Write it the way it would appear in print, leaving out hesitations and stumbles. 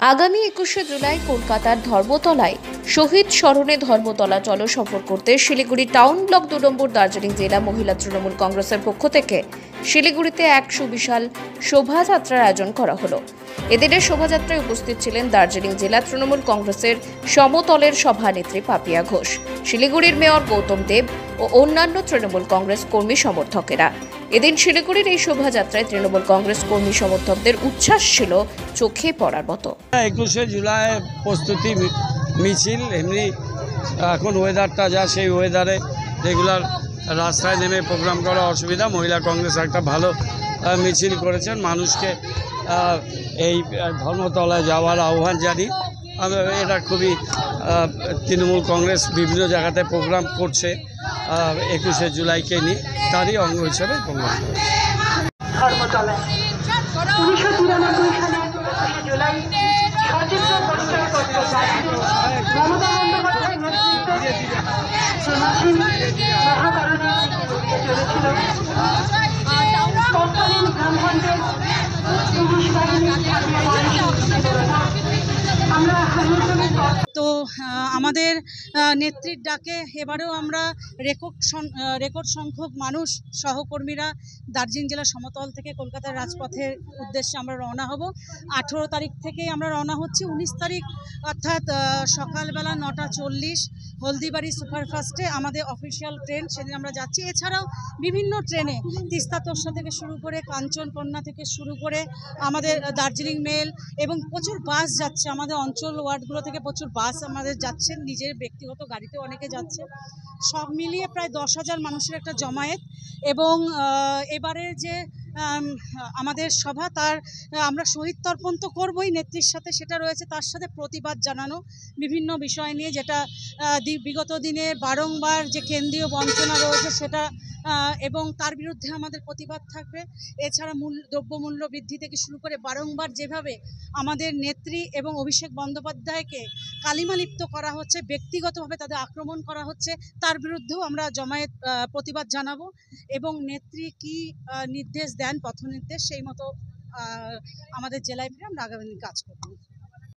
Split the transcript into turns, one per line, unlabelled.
আগামী 21শে জুলাই কলকাতার ধর্মতলায় শহীদ স্মরণে ধর্মতলা চলো সফর করতে শিলিগুড়ি টাউন ব্লক 2 নম্বর দার্জিলিং জেলা মহিলা তৃণমূল কংগ্রেসের পক্ষ থেকে শিলিগুড়িতে এক সুবিশাল শোভাযাত্রার আয়োজন করা হলো। এদিনের শোভাযাত্রায় উপস্থিত ছিলেন দার্জিলিং জেলা তৃণমূল কংগ্রেসের সমতলের সভানেত্রী পাপিয়া ঘোষ, শিলিগুড়ির মেয়র গৌতম দেব ও অন্যান্য তৃণমূল কংগ্রেস কর্মী সমর্থকেরা। এদিন শিলিগুড়ির এই শোভাযাত্রায় তৃণমূল কংগ্রেস কর্মী সমর্থকদের উচ্ছ্বাস ছিল চোখে পড়ার মতো।
21শে জুলাই প্রস্তুতি মিছিল, এমনি এখন ওয়েদারটা যা, সেই ওয়েদারে রেগুলার রাস্তায় নেমে প্রোগ্রাম করা অসুবিধা। মহিলা কংগ্রেস একটা ভালো মিছিল করেছেন, মানুষকে এই ধর্মতলায় যাওয়ার আহ্বান জানি। এটা খুবই তৃণমূল কংগ্রেস বিভিন্ন জায়গাতে প্রোগ্রাম করছে 21শে জুলাইকে নিয়ে, তারই অঙ্গ হিসেবে প্রোগ্রাম করেছে।
ধর্মতলায় 1993 সালে 21শে জুলাই সচিত্র বস্ত্র মমতা বন্দ্যোপাধ্যায় নেতৃত্বে মহাকারণে চলেছিল। তৎকালীন ব্রাহ্মণদের পুলিশ বাহিনী
তো আমাদের নেত্রীর ডাকে এবারেও আমরা রেকর্ড সংখ্যক মানুষ সহকর্মীরা দার্জিলিং জেলার সমতল থেকে কলকাতার রাজপথের উদ্দেশ্যে আমরা রওনা হব। 18 তারিখ থেকে আমরা রওনা হচ্ছি। 19 তারিখ অর্থাৎ সকালবেলা 9:40 হলদিবাড়ি সুপারফাস্টে আমাদের অফিসিয়াল ট্রেন, সেদিন আমরা যাচ্ছি। এছাড়াও বিভিন্ন ট্রেনে তিস্তা তোর্ষা থেকে শুরু করে কাঞ্চনকন্যা থেকে শুরু করে আমাদের দার্জিলিং মেল এবং প্রচুর বাস যাচ্ছে। আমাদের অঞ্চল ওয়ার্ডগুলো থেকে প্রচুর বাস আমাদের যাচ্ছে, নিজের ব্যক্তিগত গাড়িতেও অনেকে যাচ্ছে। সব মিলিয়ে প্রায় 10,000 মানুষের একটা জমায়েত। এবং এবারে যে আমাদের সভা, তার আমরা শহীদ তর্পণ তো করবই নেত্রীর সাথে, সেটা রয়েছে, তার সাথে প্রতিবাদ জানানো বিভিন্ন বিষয় নিয়ে, যেটা বিগত দিনে বারংবার যে কেন্দ্রীয় বঞ্চনা রয়েছে সেটা, এবং তার বিরুদ্ধে আমাদের প্রতিবাদ থাকবে। এছাড়া দ্রব্যমূল্য বৃদ্ধি থেকে শুরু করে বারংবার যেভাবে আমাদের নেত্রী এবং অভিষেক বন্দ্যোপাধ্যায়কে কালিমালিপ্ত করা হচ্ছে, ব্যক্তিগতভাবে তাদের আক্রমণ করা হচ্ছে, তার বিরুদ্ধেও আমরা জমায়েত প্রতিবাদ জানাবো। এবং নেত্রী কি নির্দেশ দেন, পথনির্দেশ, সেই মতো আমাদের জেলায় ফিরে আমরা আগামী দিন কাজ করব।